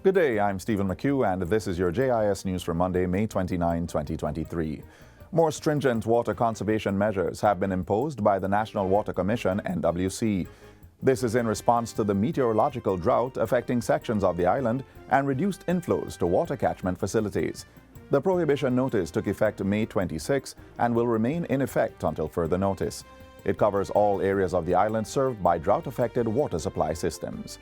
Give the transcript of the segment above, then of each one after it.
Good day, I'm Stephen McHugh, and this is your JIS News for Monday, May 29, 2023. More stringent water conservation measures have been imposed by the National Water Commission, NWC. This is in response to the meteorological drought affecting sections of the island and reduced inflows to water catchment facilities. The prohibition notice took effect May 26 and will remain in effect until further notice. It covers all areas of the island served by drought-affected water supply systems.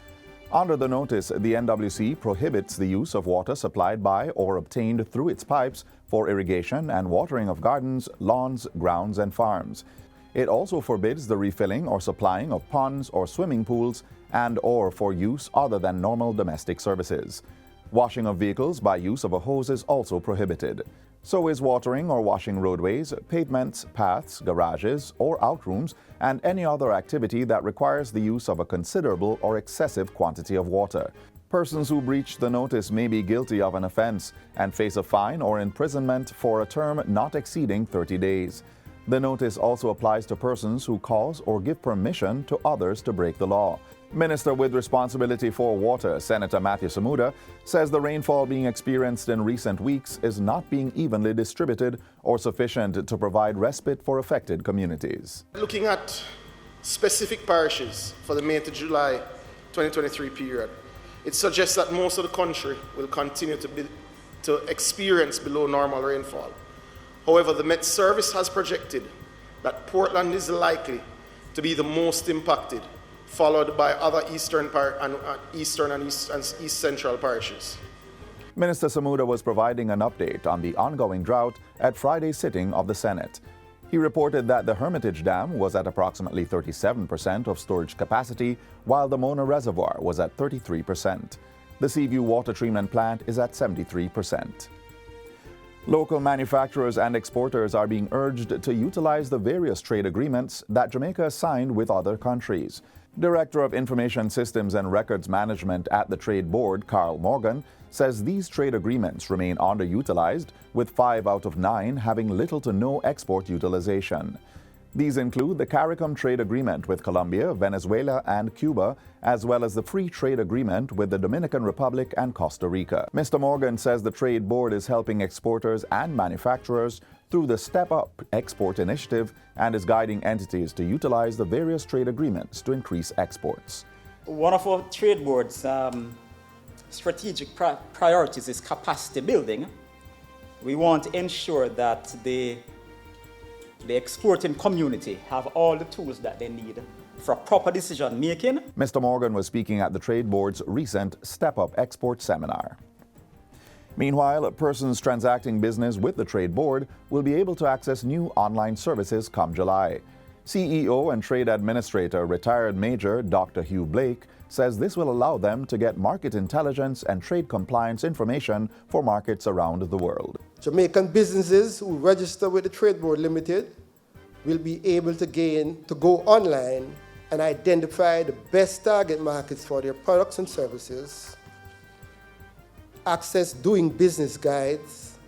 Under the notice, the NWC prohibits the use of water supplied by or obtained through its pipes for irrigation and watering of gardens, lawns, grounds, and farms. It also forbids the refilling or supplying of ponds or swimming pools and/or for use other than normal domestic services. Washing of vehicles by use of a hose is also prohibited. So is watering or washing roadways, pavements, paths, garages, or outrooms, and any other activity that requires the use of a considerable or excessive quantity of water. Persons who breach the notice may be guilty of an offense and face a fine or imprisonment for a term not exceeding 30 days. The notice also applies to persons who cause or give permission to others to break the law. Minister with responsibility for water, Senator Matthew Samuda, says the rainfall being experienced in recent weeks is not being evenly distributed or sufficient to provide respite for affected communities. Looking at specific parishes for the May to July 2023 period, it suggests that most of the country will continue to experience below normal rainfall. However, the Met Service has projected that Portland is likely to be the most impacted, followed by other eastern and east central parishes. Minister Samuda was providing an update on the ongoing drought at Friday's sitting of the Senate. He reported that the Hermitage Dam was at approximately 37% of storage capacity, while the Mona Reservoir was at 33%. The Seaview Water Treatment Plant is at 73%. Local manufacturers and exporters are being urged to utilize the various trade agreements that Jamaica signed with other countries. Director of Information Systems and Records Management at the Trade Board, Carl Morgan, says these trade agreements remain underutilized, with 5 out of 9 having little to no export utilization. These include the CARICOM trade agreement with Colombia, Venezuela, and Cuba, as well as the free trade agreement with the Dominican Republic and Costa Rica. Mr. Morgan says the Trade Board is helping exporters and manufacturers through the Step Up Export Initiative and is guiding entities to utilize the various trade agreements to increase exports. One of our Trade Board's strategic priorities is capacity building. We want to ensure that the exporting community have all the tools that they need for proper decision making. Mr. Morgan was speaking at the Trade Board's recent Step Up Export Seminar. Meanwhile, persons transacting business with the Trade Board will be able to access new online services come July. CEO and Trade Administrator, retired Major Dr. Hugh Blake, says this will allow them to get market intelligence and trade compliance information for markets around the world. Jamaican businesses who register with the Trade Board Limited will be able to go online and identify the best target markets for their products and services, access doing business guides,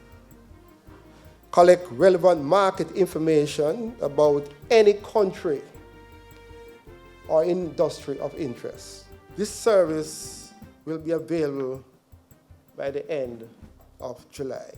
collect relevant market information about any country or industry of interest. This service will be available by the end of July.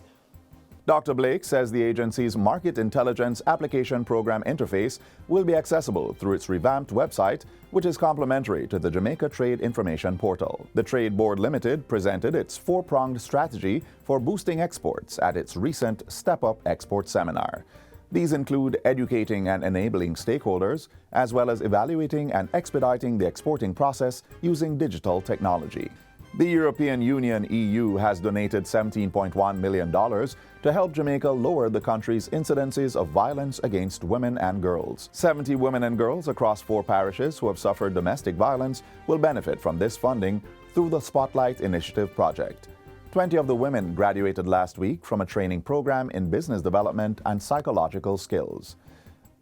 Dr. Blake says the agency's Market Intelligence Application Program interface will be accessible through its revamped website, which is complementary to the Jamaica Trade Information Portal. The Trade Board Limited presented its four-pronged strategy for boosting exports at its recent Step Up Export Seminar. These include educating and enabling stakeholders, as well as evaluating and expediting the exporting process using digital technology. The European Union (EU) has donated $17.1 million to help Jamaica lower the country's incidences of violence against women and girls. 70 women and girls across 4 parishes who have suffered domestic violence will benefit from this funding through the Spotlight Initiative project. 20 of the women graduated last week from a training program in business development and psychological skills.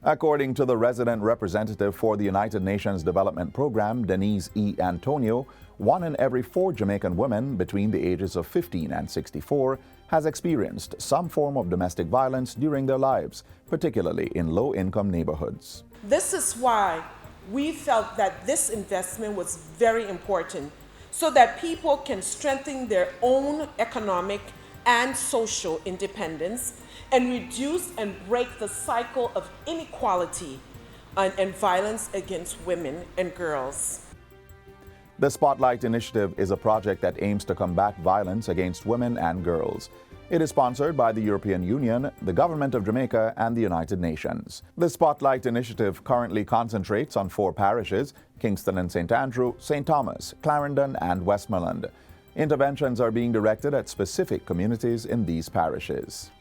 According to the resident representative for the United Nations Development Program, Denise E. Antonio, 1 in every 4 Jamaican women between the ages of 15 and 64 has experienced some form of domestic violence during their lives, particularly in low-income neighborhoods. This is why we felt that this investment was very important, so that people can strengthen their own economic and social independence and reduce and break the cycle of inequality and violence against women and girls. The Spotlight Initiative is a project that aims to combat violence against women and girls. It is sponsored by the European Union, the Government of Jamaica, and the United Nations. The Spotlight Initiative currently concentrates on 4 parishes: Kingston and St. Andrew, St. Thomas, Clarendon, and Westmoreland. Interventions are being directed at specific communities in these parishes.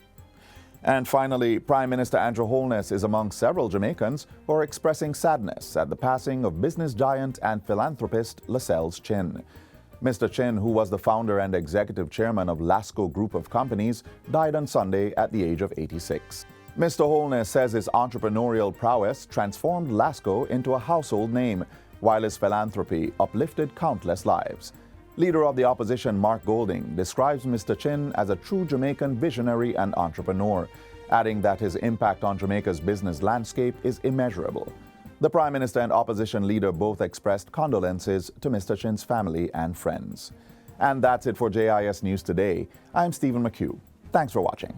And finally, Prime Minister Andrew Holness is among several Jamaicans who are expressing sadness at the passing of business giant and philanthropist Lascelles Chin. Mr. Chin, who was the founder and executive chairman of Lasco Group of Companies, died on Sunday at the age of 86. Mr. Holness says his entrepreneurial prowess transformed Lasco into a household name, while his philanthropy uplifted countless lives. Leader of the opposition Mark Golding describes Mr. Chin as a true Jamaican visionary and entrepreneur, adding that his impact on Jamaica's business landscape is immeasurable. The Prime Minister and opposition leader both expressed condolences to Mr. Chin's family and friends. And that's it for JIS News Today. I'm Stephen McHugh. Thanks for watching.